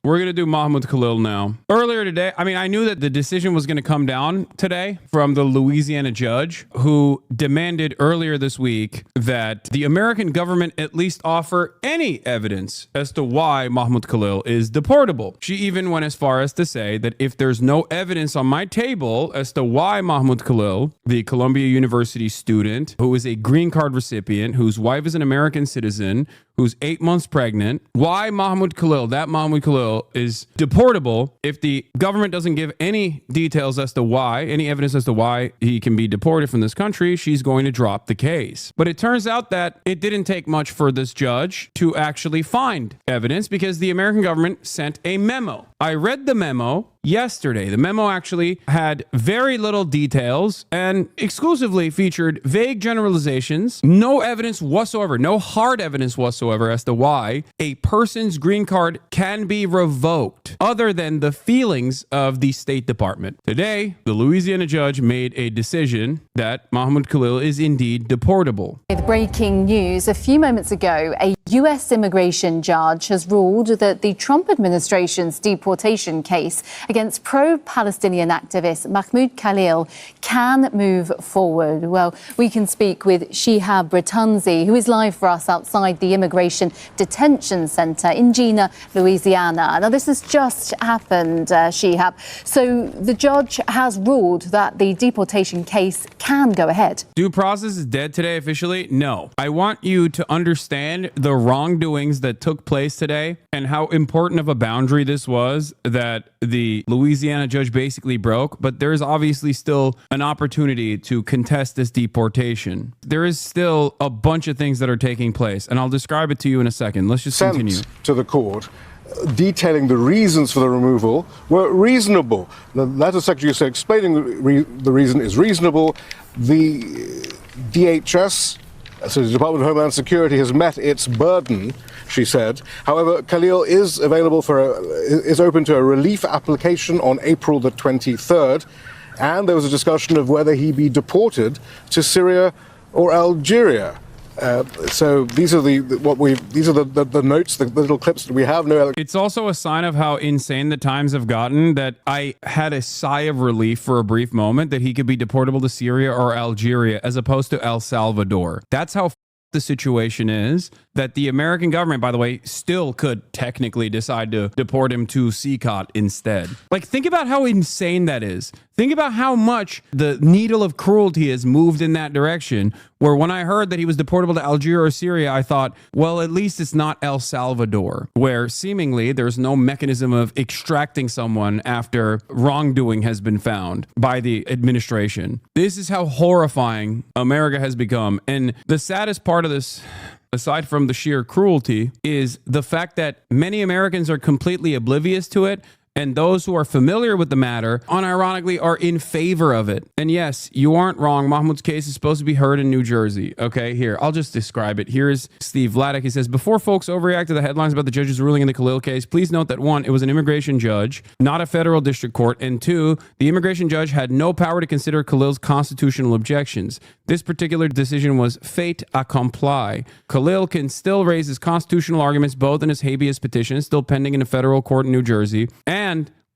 We're going to do Mahmoud Khalil now. Earlier today, I knew that the decision was going to come down today from the Louisiana judge who demanded earlier this week that the American government at least offer any evidence as to why Mahmoud Khalil is deportable. She even went as far as to say that if there's no evidence on my table as to why Mahmoud Khalil, the Columbia University student who is a green card recipient, whose wife is an American citizen, who's 8 months pregnant, why Mahmoud Khalil is deportable, if the government doesn't give any details as to why, any evidence as to why he can be deported from this country, she's going to drop the case. But it turns out that it didn't take much for this judge to actually find evidence because the American government sent a memo. I read the memo yesterday. The memo actually had very little details and exclusively featured vague generalizations, no evidence whatsoever, no hard evidence whatsoever as to why a person's green card can be revoked other than the feelings of the State Department. Today, the Louisiana judge made a decision that Mahmoud Khalil is indeed deportable. With breaking news, a few moments ago, a U.S. immigration judge has ruled that the Trump administration's deportation case against pro-Palestinian activist Mahmoud Khalil can move forward. Well, we can speak with Shihab Bratunzi, who is live for us outside the Immigration Detention Center in Jena, Louisiana. Now, this has just happened, Shihab. So the judge has ruled that the deportation case can go ahead. Due process is dead today officially? No. I want you to understand the wrongdoings that took place today and how important of a boundary this was that the Louisiana judge basically broke, but there is obviously still an opportunity to contest this deportation. There is still a bunch of things that are taking place, and I'll describe it to you in a second. Let's just continue. To the court, detailing the reasons for the removal were reasonable. The letter secretary said explaining the reason is reasonable. The DHS, so the Department of Homeland Security, has met its burden, she said. However, Khalil is open to a relief application on April the 23rd, and there was a discussion of whether he be deported to Syria or Algeria. So these are the notes, the little clips that we have. It's also a sign of how insane the times have gotten that I had a sigh of relief for a brief moment that he could be deportable to Syria or Algeria as opposed to El Salvador. That's how the situation is, that the American government, by the way, still could technically decide to deport him to CCOT instead. Like, think about how insane that is. Think about how much the needle of cruelty has moved in that direction, where when I heard that he was deportable to Algeria or Syria, I thought, well, at least it's not El Salvador, where seemingly there's no mechanism of extracting someone after wrongdoing has been found by the administration. This is how horrifying America has become. And the saddest part of this, aside from the sheer cruelty, is the fact that many Americans are completely oblivious to it. And those who are familiar with the matter, unironically, are in favor of it. And yes, you aren't wrong. Mahmoud's case is supposed to be heard in New Jersey. Okay, here, I'll just describe it. Here's Steve Vladek. He says, before folks overreact to the headlines about the judge's ruling in the Khalil case, please note that 1, it was an immigration judge, not a federal district court. And 2, the immigration judge had no power to consider Khalil's constitutional objections. This particular decision was fait accompli. Khalil can still raise his constitutional arguments both in his habeas petition, still pending in a federal court in New Jersey, and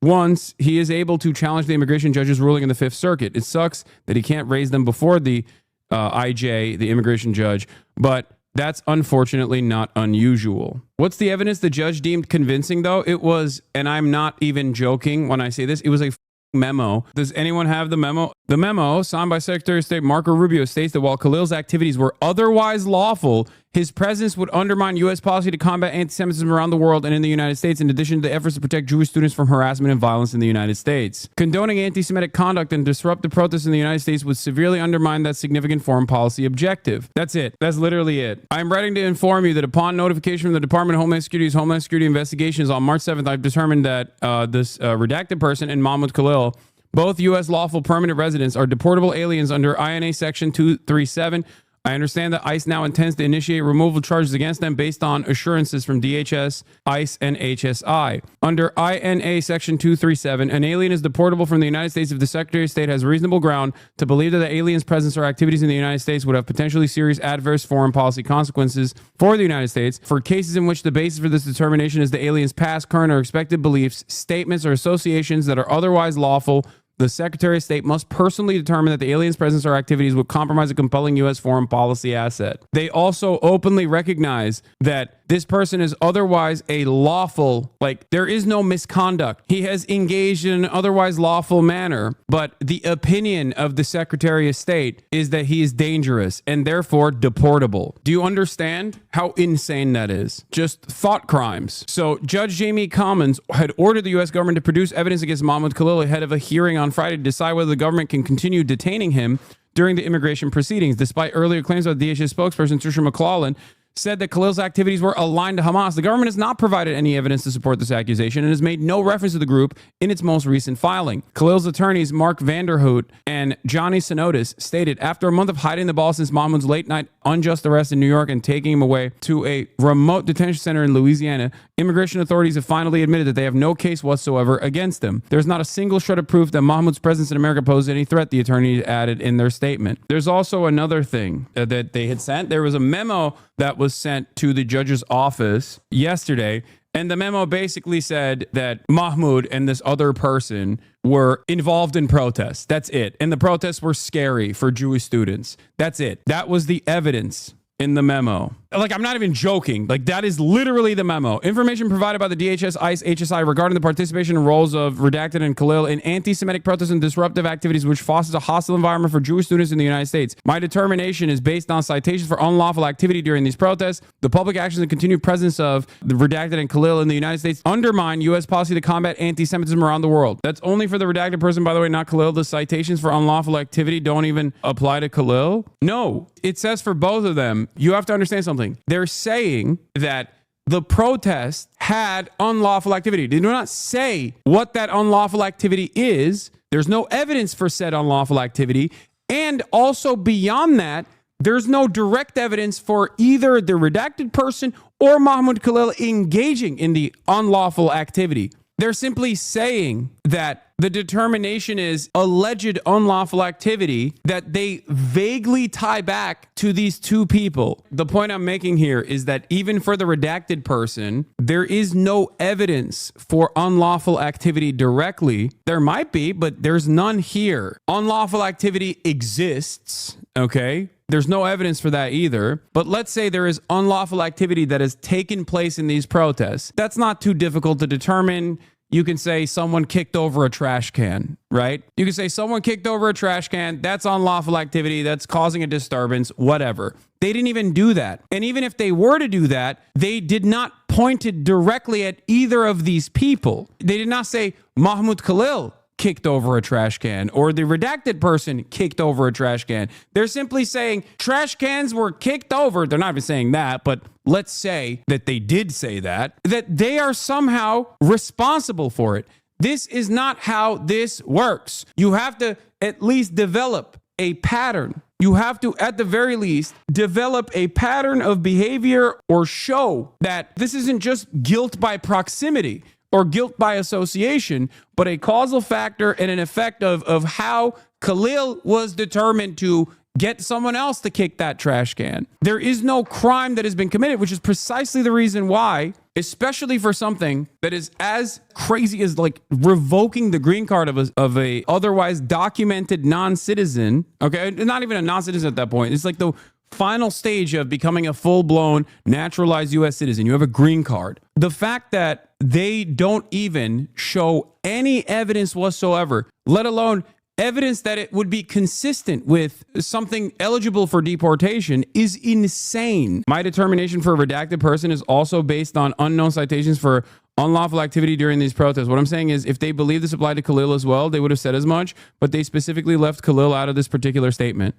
once he is able to challenge the immigration judge's ruling in the Fifth Circuit. It sucks that he can't raise them before the IJ, the immigration judge, but that's unfortunately not unusual. What's the evidence the judge deemed convincing, though? It was, and I'm not even joking when I say this, it was a memo. Does anyone have the memo? The memo, signed by Secretary of State Marco Rubio, states that while Khalil's activities were otherwise lawful, his presence would undermine U.S. policy to combat anti-Semitism around the world and in the United States, in addition to the efforts to protect Jewish students from harassment and violence in the United States. Condoning anti-Semitic conduct and disruptive protests in the United States would severely undermine that significant foreign policy objective. That's it. That's literally it. I'm writing to inform you that upon notification from the Department of Homeland Security's Homeland Security Investigations on March 7th, I've determined that this redacted person and Mahmoud Khalil, both U.S. lawful permanent residents, are deportable aliens under INA Section 237 I understand that ICE now intends to initiate removal charges against them based on assurances from DHS, ICE, and HSI. Under INA Section 237, an alien is deportable from the United States if the Secretary of State has reasonable ground to believe that the alien's presence or activities in the United States would have potentially serious adverse foreign policy consequences for the United States. For cases in which the basis for this determination is the alien's past, current, or expected beliefs, statements, or associations that are otherwise lawful, the Secretary of State must personally determine that the alien's presence or activities would compromise a compelling U.S. foreign policy asset. They also openly recognize that this person is otherwise a lawful, like there is no misconduct. He has engaged in an otherwise lawful manner, but the opinion of the Secretary of State is that he is dangerous and therefore deportable. Do you understand how insane that is? Just thought crimes. So Judge Jamie Commons had ordered the U.S. government to produce evidence against Mahmoud Khalil ahead of a hearing on Friday to decide whether the government can continue detaining him during the immigration proceedings, despite earlier claims by the DHS spokesperson Trisha McClellan said that Khalil's activities were aligned to Hamas. The government has not provided any evidence to support this accusation and has made no reference to the group in its most recent filing. Khalil's attorneys, Mark Vanderhoot and Johnny Sinotis, stated, after a month of hiding the ball since Mahmoud's late-night unjust arrest in New York and taking him away to a remote detention center in Louisiana, immigration authorities have finally admitted that they have no case whatsoever against him. There's not a single shred of proof that Mahmoud's presence in America posed any threat, the attorneys added in their statement. There's also another thing that they had sent. There was a memo that was sent to the judge's office yesterday, and the memo basically said that Mahmoud and this other person were involved in protests. That's it. And the protests were scary for Jewish students. That's it. That was the evidence in the memo. Like, I'm not even joking. Like, that is literally the memo. Information provided by the DHS, ICE, HSI regarding the participation and roles of Redacted and Khalil in anti-Semitic protests and disruptive activities which fosters a hostile environment for Jewish students in the United States. My determination is based on citations for unlawful activity during these protests. The public actions and continued presence of the Redacted and Khalil in the United States undermine U.S. policy to combat anti-Semitism around the world. That's only for the redacted person, by the way, not Khalil. The citations for unlawful activity don't even apply to Khalil. No, it says for both of them. You have to understand something. They're saying that the protest had unlawful activity. They do not say what that unlawful activity is. There's no evidence for said unlawful activity. And also beyond that, there's no direct evidence for either the redacted person or Mahmoud Khalil engaging in the unlawful activity. They're simply saying that the determination is alleged unlawful activity that they vaguely tie back to these two people. The point I'm making here is that even for the redacted person, there is no evidence for unlawful activity directly. There might be, but there's none here. Unlawful activity exists, okay? There's no evidence for that either. But let's say there is unlawful activity that has taken place in these protests. That's not too difficult to determine. You can say someone kicked over a trash can, right? You can say someone kicked over a trash can. That's unlawful activity. That's causing a disturbance, whatever. They didn't even do that. And even if they were to do that, they did not point it directly at either of these people. They did not say Mahmoud Khalil kicked over a trash can or the redacted person kicked over a trash can. They're simply saying trash cans were kicked over. They're not even saying that, but let's say that they did say that they are somehow responsible for it. This is not how this works. You have to at least develop a pattern. You have to, at the very least, develop a pattern of behavior or show that this isn't just guilt by proximity or guilt by association, but a causal factor and an effect of how Khalil was determined to get someone else to kick that trash can. There is no crime that has been committed, which is precisely the reason why, especially for something that is as crazy as like revoking the green card of a otherwise documented non-citizen, okay? Not even a non-citizen at that point. It's like the final stage of becoming a full-blown naturalized U.S. citizen. You have a green card. The fact that they don't even show any evidence whatsoever, let alone evidence that it would be consistent with something eligible for deportation, is insane. My determination for a redacted person is also based on unknown citations for unlawful activity during these protests. What I'm saying is if they believe this applied to Khalil as well, they would have said as much, but they specifically left Khalil out of this particular statement.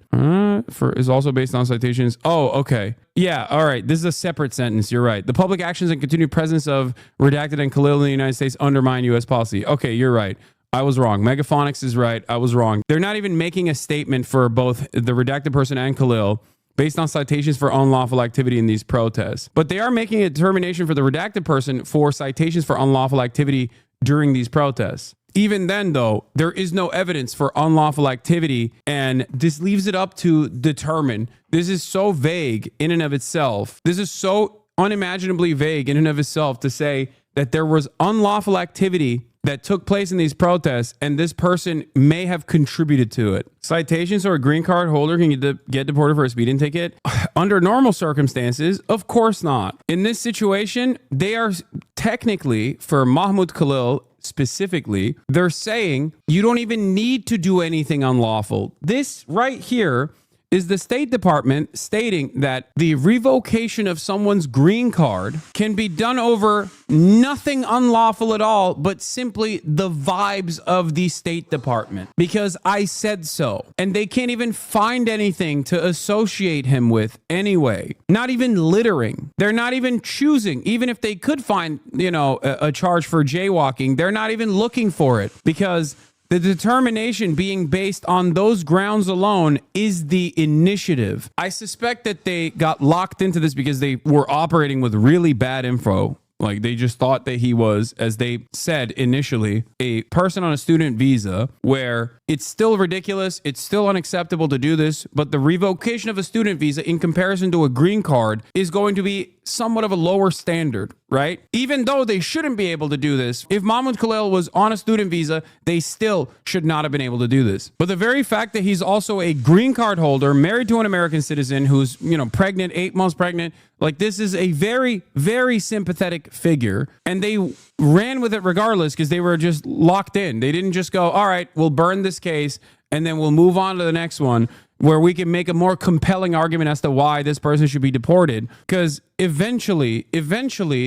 Is also based on citations. Oh, okay. Yeah, all right. This is a separate sentence. You're right. The public actions and continued presence of redacted and Khalil in the United States undermine U.S. policy. Okay, you're right. I was wrong. Megaphonics is right. I was wrong. They're not even making a statement for both the redacted person and Khalil, based on citations for unlawful activity in these protests. But they are making a determination for the redacted person for citations for unlawful activity during these protests. Even then, though, there is no evidence for unlawful activity, and this leaves it up to determine. This is so vague in and of itself. This is so unimaginably vague in and of itself to say that there was unlawful activity that took place in these protests and this person may have contributed to it. Citations or a green card holder can get deported for a speeding ticket. Under normal circumstances, of course not. In this situation, they are technically, for Mahmoud Khalil specifically, they're saying you don't even need to do anything unlawful. This right here is the State Department stating that the revocation of someone's green card can be done over nothing unlawful at all, but simply the vibes of the State Department. Because I said so. And they can't even find anything to associate him with anyway. Not even littering. They're not even choosing. Even if they could find, a charge for jaywalking, they're not even looking for it because the determination being based on those grounds alone is the initiative. I suspect that they got locked into this because they were operating with really bad info. Like they just thought that he was, as they said initially, a person on a student visa, where it's still ridiculous. It's still unacceptable to do this. But the revocation of a student visa in comparison to a green card is going to be somewhat of a lower standard, right? Even though they shouldn't be able to do this. If Mahmoud Khalil was on a student visa, they still should not have been able to do this. But the very fact that he's also a green card holder, married to an American citizen who's, pregnant, 8 months pregnant, like this is a very, very sympathetic figure. And they ran with it regardless because they were just locked in. They didn't just go, all right, we'll burn this case and then we'll move on to the next one where we can make a more compelling argument as to why this person should be deported. Because eventually,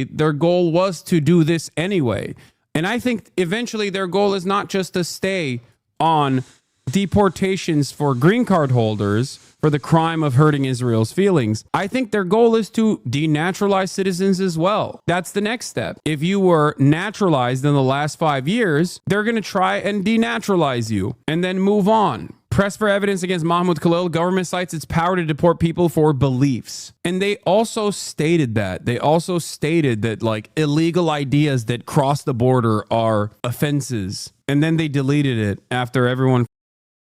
their goal was to do this anyway. And I think eventually their goal is not just to stay on deportations for green card holders for the crime of hurting Israel's feelings. I think their goal is to denaturalize citizens as well. That's the next step. If you were naturalized in the last 5 years, they're going to try and denaturalize you and then move on. Press for evidence against Mahmoud Khalil. Government cites its power to deport people for beliefs. And they also stated that. Like illegal ideas that cross the border are offenses. And then they deleted it after everyone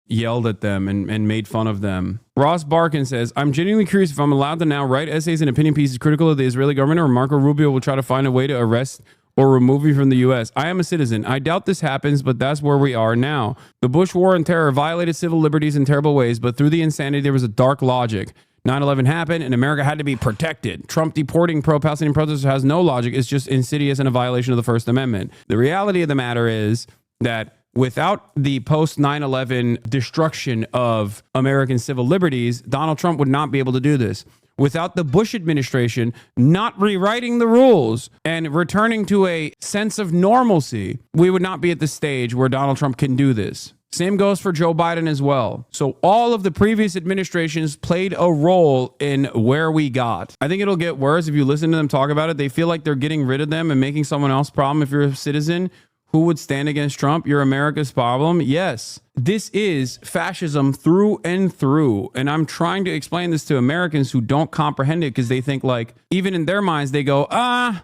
yelled at them and made fun of them. Ross Barkin says, I'm genuinely curious if I'm allowed to now write essays and opinion pieces critical of the Israeli government, or Marco Rubio will try to find a way to arrest or remove me from the U.S. I am a citizen. I doubt this happens, but that's where we are now. The Bush war and terror violated civil liberties in terrible ways, but through the insanity, there was a dark logic. 9/11 happened and America had to be protected. Trump deporting pro-Palestinian protesters has no logic. It's just insidious and a violation of the First Amendment. The reality of the matter is that without the post 9/11 destruction of American civil liberties, Donald Trump would not be able to do this. Without the Bush administration not rewriting the rules and returning to a sense of normalcy, we would not be at the stage where Donald Trump can do this. Same goes for Joe Biden as well. So all of the previous administrations played a role in where we got. I think it'll get worse if you listen to them talk about it. They feel like they're getting rid of them and making someone else problem. If you're a citizen who would stand against Trump, you're America's problem. Yes, this is fascism through and through. And I'm trying to explain this to Americans who don't comprehend it because they think like, even in their minds, they go, I'm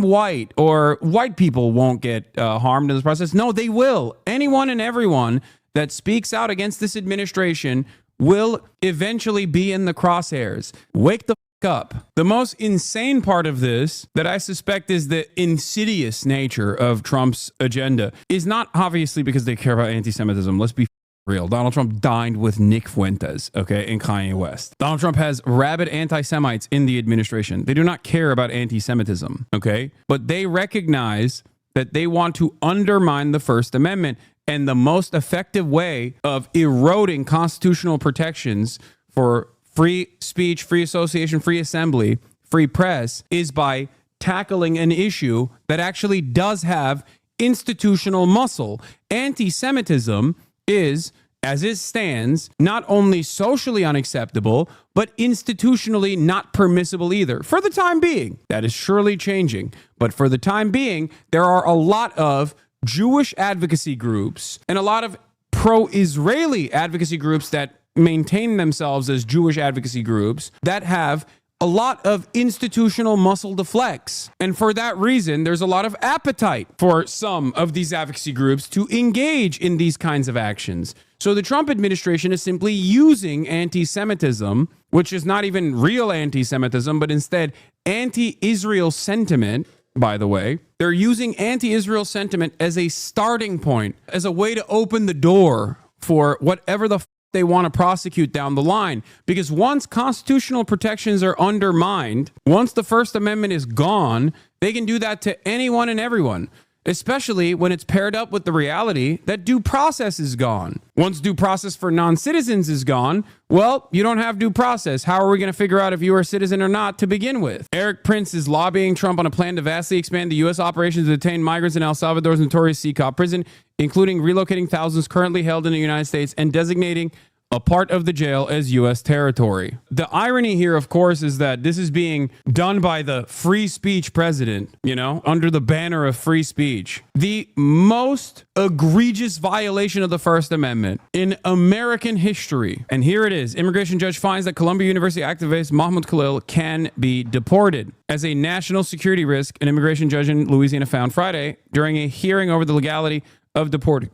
white, or white people won't get harmed in this process. No, they will. Anyone and everyone that speaks out against this administration will eventually be in the crosshairs. Wake the up. The most insane part of this that I suspect is the insidious nature of Trump's agenda is not obviously because they care about anti-Semitism. Let's be real. Donald Trump dined with Nick Fuentes, okay, and Kanye West. Donald Trump has rabid anti-Semites in the administration. They do not care about anti-Semitism, okay? But they recognize that they want to undermine the First Amendment. And the most effective way of eroding constitutional protections for free speech, free association, free assembly, free press is by tackling an issue that actually does have institutional muscle. Anti-Semitism is, as it stands, not only socially unacceptable, but institutionally not permissible either. For the time being, that is surely changing. But for the time being, there are a lot of Jewish advocacy groups and a lot of pro-Israeli advocacy groups that maintain themselves as Jewish advocacy groups that have a lot of institutional muscle to flex. And for that reason, there's a lot of appetite for some of these advocacy groups to engage in these kinds of actions. So the Trump administration is simply using anti-Semitism, which is not even real anti-Semitism, but instead anti-Israel sentiment. By the way, they're using anti-Israel sentiment as a starting point, as a way to open the door for whatever the they want to prosecute down the line. Because once constitutional protections are undermined, once the First Amendment is gone, they can do that to anyone and everyone, especially when it's paired up with the reality that due process is gone. Once due process for non-citizens is gone, well, you don't have due process. How are we going to figure out if you are a citizen or not to begin with? Eric Prince is lobbying Trump on a plan to vastly expand the U.S. operations to detain migrants in El Salvador's notorious CCOP prison, including relocating thousands currently held in the United States and designating a part of the jail as U.S. territory. The irony here, of course, is that this is being done by the free speech president, under the banner of free speech. The most egregious violation of the First Amendment in American history. And here it is. Immigration judge finds that Columbia University activist Mahmoud Khalil can be deported as a national security risk, an immigration judge in Louisiana found Friday during a hearing over the legality of deporting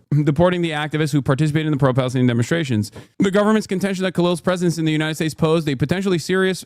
the activists who participated in the pro-Palestinian demonstrations. The government's contention that Khalil's presence in the United States posed a potentially serious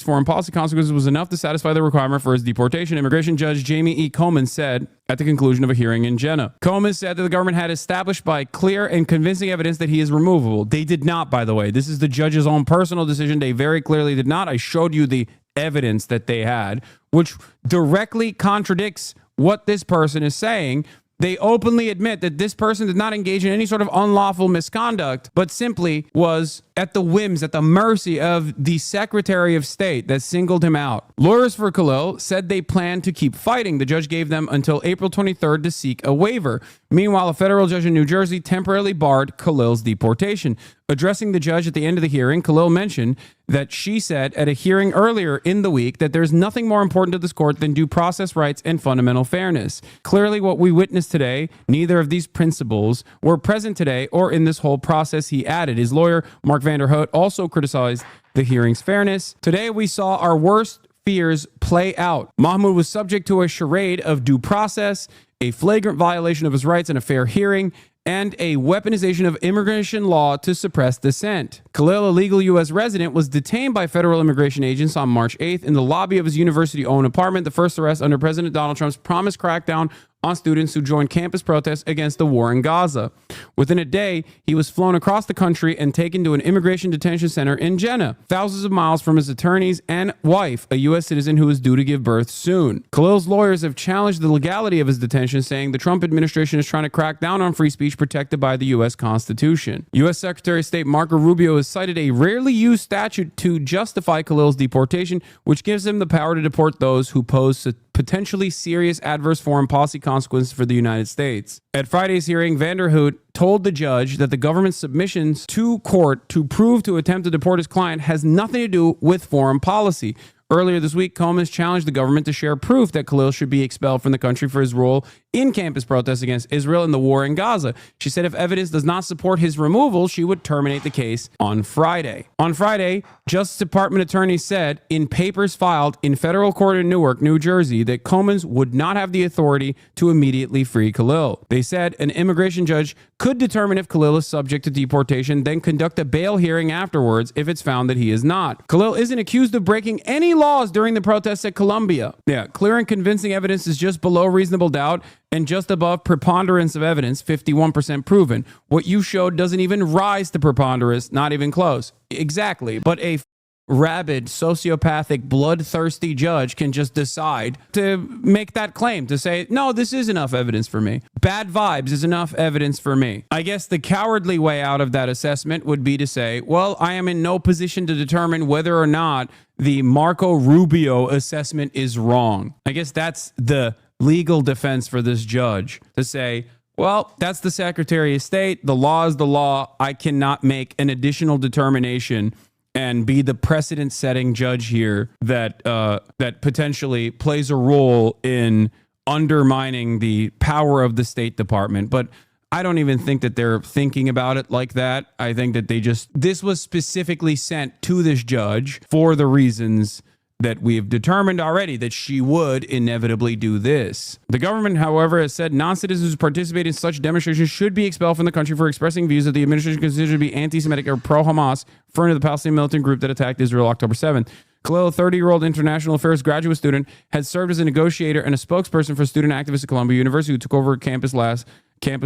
foreign policy consequences was enough to satisfy the requirement for his deportation. Immigration judge Jamie E. Coleman said at the conclusion of a hearing in Jena. Coleman said that the government had established by clear and convincing evidence that he is removable. They did not, by the way. This is the judge's own personal decision. They very clearly did not. I showed you the evidence that they had, which directly contradicts what this person is saying. They openly admit that this person did not engage in any sort of unlawful misconduct, but simply was at the whims, at the mercy of the Secretary of State that singled him out. Lawyers for Khalil said they plan to keep fighting. The judge gave them until April 23rd to seek a waiver. Meanwhile, a federal judge in New Jersey temporarily barred Khalil's deportation. Addressing the judge at the end of the hearing, Khalil mentioned that she said at a hearing earlier in the week that there's nothing more important to this court than due process rights and fundamental fairness. Clearly, what we witnessed today, neither of these principles were present today or in this whole process, he added. His lawyer, Mark Vanderhout, also criticized the hearing's fairness. Today, we saw our worst fears play out. Mahmoud was subject to a charade of due process, a flagrant violation of his rights in a fair hearing, and a weaponization of immigration law to suppress dissent. Khalil, a legal U.S. resident, was detained by federal immigration agents on March 8th in the lobby of his university-owned apartment, the first arrest under President Donald Trump's promised crackdown on students who joined campus protests against the war in Gaza. Within a day, he was flown across the country and taken to an immigration detention center in Jena, thousands of miles from his attorneys and wife, a U.S. citizen who is due to give birth soon. Khalil's lawyers have challenged the legality of his detention, saying the Trump administration is trying to crack down on free speech protected by the U.S. Constitution. U.S. Secretary of State Marco Rubio has cited a rarely used statute to justify Khalil's deportation, which gives him the power to deport those who pose potentially serious adverse foreign policy consequences for the United States. At Friday's hearing, Vanderhout told the judge that the government's submissions to court to prove to attempt to deport his client has nothing to do with foreign policy. Earlier this week, Coleman challenged the government to share proof that Khalil should be expelled from the country for his role in campus protests against Israel and the war in Gaza. She said if evidence does not support his removal, she would terminate the case on Friday. On Friday, Justice Department attorneys said in papers filed in federal court in Newark, New Jersey, that Coleman would not have the authority to immediately free Khalil. They said an immigration judge could determine if Khalil is subject to deportation, then conduct a bail hearing afterwards if it's found that he is not. Khalil isn't accused of breaking any laws during the protests at Columbia. Yeah, clear and convincing evidence is just below reasonable doubt and just above preponderance of evidence, 51% proven. What you showed doesn't even rise to preponderance, not even close. Exactly. But a rabid, sociopathic, bloodthirsty judge can just decide to make that claim, to say, no, this is enough evidence for me. Bad vibes is enough evidence for me. I guess the cowardly way out of that assessment would be to say, well, I am in no position to determine whether or not the Marco Rubio assessment is wrong. I guess that's the legal defense for this judge, to say, well, that's the Secretary of State. The law is the law. I cannot make an additional determination and be the precedent-setting judge here that that potentially plays a role in undermining the power of the State Department. But I don't even think that they're thinking about it like that. I think that this was specifically sent to this judge for the reasons that we have determined already that she would inevitably do this. The government, however, has said non-citizens who participate in such demonstrations should be expelled from the country for expressing views that the administration considers to be anti-Semitic or pro-Hamas, referring to the Palestinian militant group that attacked Israel October 7th. Khalil, a 30-year-old international affairs graduate student, had served as a negotiator and a spokesperson for student activists at Columbia University who took over campus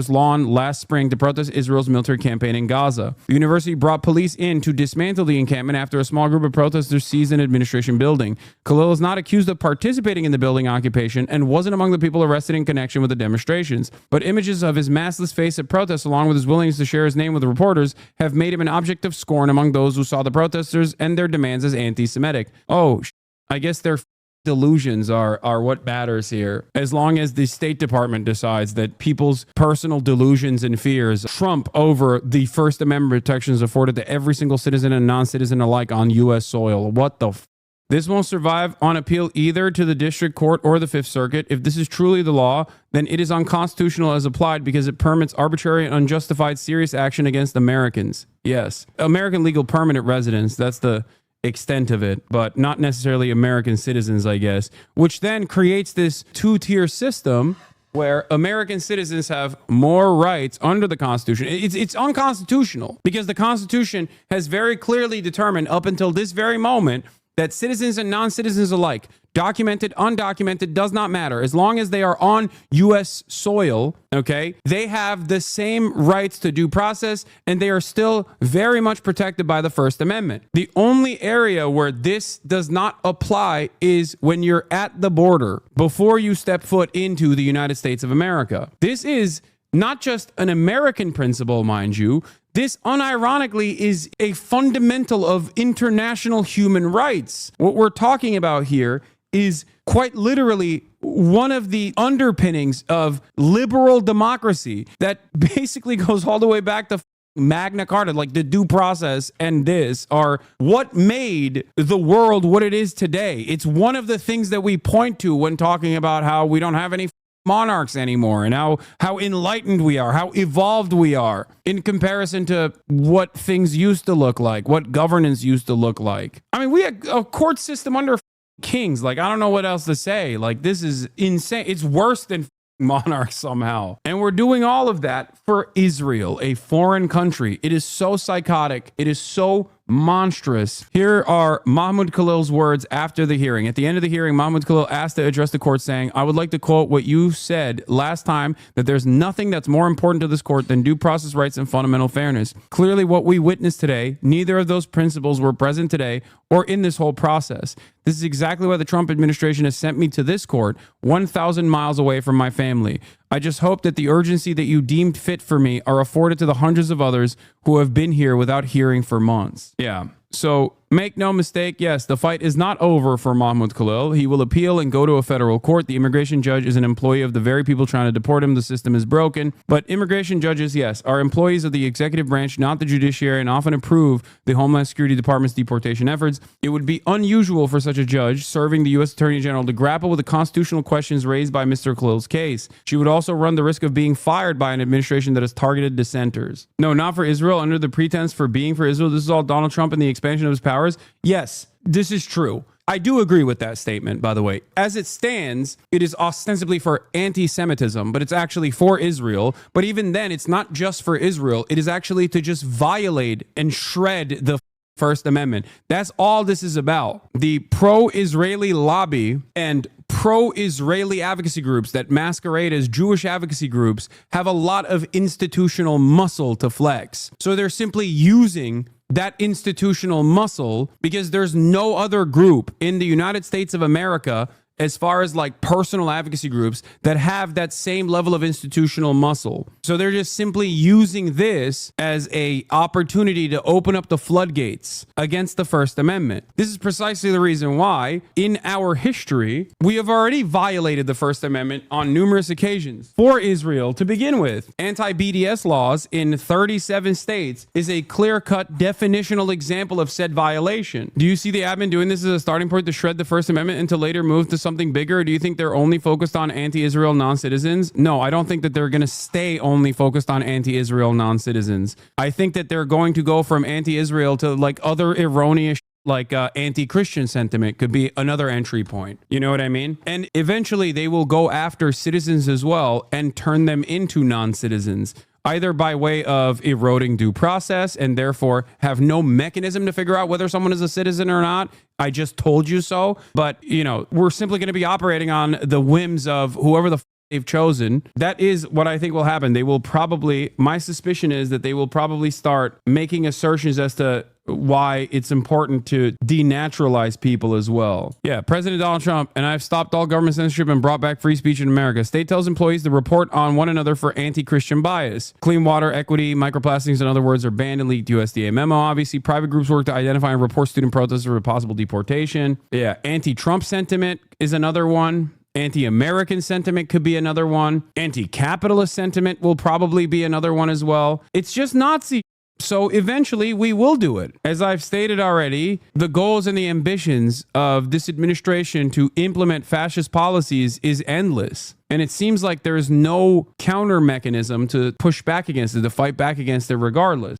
lawn last spring to protest Israel's military campaign in Gaza. The university brought police in to dismantle the encampment after a small group of protesters seized an administration building. Khalil is not accused of participating in the building occupation and wasn't among the people arrested in connection with the demonstrations, but images of his maskless face at protests along with his willingness to share his name with reporters have made him an object of scorn among those who saw the protesters and their demands as anti-Semitic. I guess their delusions are what matters here. As long as the State Department decides that people's personal delusions and fears trump over the First Amendment protections afforded to every single citizen and non-citizen alike on U.S. soil. What the This won't survive on appeal either to the district court or the Fifth Circuit. If this is truly the law, then it is unconstitutional as applied because it permits arbitrary and unjustified serious action against Americans. Yes, American legal permanent residents. That's the extent of it, but not necessarily American citizens, I guess, which then creates this two-tier system where American citizens have more rights under the Constitution. It's unconstitutional because the Constitution has very clearly determined up until this very moment that citizens and non-citizens alike, documented, undocumented, does not matter. As long as they are on U.S. soil, okay, they have the same rights to due process, and they are still very much protected by the First Amendment. The only area where this does not apply is when you're at the border, before you step foot into the United States of America. This is not just an American principle, mind you. This unironically is a fundamental of international human rights. What we're talking about here is quite literally one of the underpinnings of liberal democracy that basically goes all the way back to Magna Carta. Like the due process and this are what made the world what it is today. It's one of the things that we point to when talking about how we don't have any monarchs anymore and how enlightened we are, how evolved we are in comparison to what things used to look like, what governance used to look like. I mean, we had a court system under kings. Like, I don't know what else to say. Like, this is insane. It's worse than monarchs somehow. And we're doing all of that for Israel, a foreign country. It is so psychotic. It is so monstrous. Here are Mahmoud Khalil's words after the hearing. At the end of the hearing, Mahmoud Khalil asked to address the court saying, "I would like to quote what you said last time, that there's nothing that's more important to this court than due process rights and fundamental fairness. Clearly what we witnessed today, neither of those principles were present today or in this whole process. This is exactly why the Trump administration has sent me to this court 1,000 miles away from my family. I just hope that the urgency that you deemed fit for me are afforded to the hundreds of others who have been here without hearing for months." Yeah. So make no mistake, yes, the fight is not over for Mahmoud Khalil. He will appeal and go to a federal court. The immigration judge is an employee of the very people trying to deport him. The system is broken. But immigration judges, yes, are employees of the executive branch, not the judiciary, and often approve the Homeland Security Department's deportation efforts. It would be unusual for such a judge serving the U.S. Attorney General to grapple with the constitutional questions raised by Mr. Khalil's case. She would also run the risk of being fired by an administration that has targeted dissenters. No, not for Israel. Under the pretense for being for Israel, this is all Donald Trump and the expansion of his powers. Yes, this is true. I do agree with that statement, by the way. As it stands, it is ostensibly for anti-Semitism, but it's actually for Israel. But even then, it's not just for Israel. It is actually to just violate and shred the First Amendment. That's all this is about. The pro-Israeli lobby and pro-Israeli advocacy groups that masquerade as Jewish advocacy groups have a lot of institutional muscle to flex. So they're simply using that institutional muscle because there's no other group in the United States of America, as far as like personal advocacy groups, that have that same level of institutional muscle. So they're just simply using this as a opportunity to open up the floodgates against the First Amendment. This is precisely the reason why in our history, we have already violated the First Amendment on numerous occasions. For Israel, to begin with, anti-BDS laws in 37 states is a clear-cut definitional example of said violation. Do you see the admin doing this as a starting point to shred the First Amendment and to later move to something bigger? Do you think they're only focused on anti-Israel non-citizens? No, I don't think that they're going to stay only focused on anti-Israel non-citizens. I think that they're going to go from anti-Israel to like other erroneous like anti-Christian sentiment could be another entry point. You know what I mean? And eventually they will go after citizens as well and turn them into non-citizens, either by way of eroding due process and therefore have no mechanism to figure out whether someone is a citizen or not. I just told you so. But, you know, we're simply going to be operating on the whims of whoever the they've chosen. That is what I think will happen. They will probably, my suspicion is that they will probably start making assertions as to why it's important to denaturalize people as well. Yeah, President Donald Trump, and I've stopped all government censorship and brought back free speech in America. State tells employees to report on one another for anti-Christian bias. Clean water, equity, microplastics, in other words, are banned and leaked USDA memo. Obviously, private groups work to identify and report student protests for possible deportation. Yeah, anti-Trump sentiment is another one. Anti-American sentiment could be another one. Anti-capitalist sentiment will probably be another one as well. It's just Nazi. So eventually we will do it. As I've stated already, the goals and the ambitions of this administration to implement fascist policies is endless. And it seems like there is no counter mechanism to push back against it, to fight back against it regardless.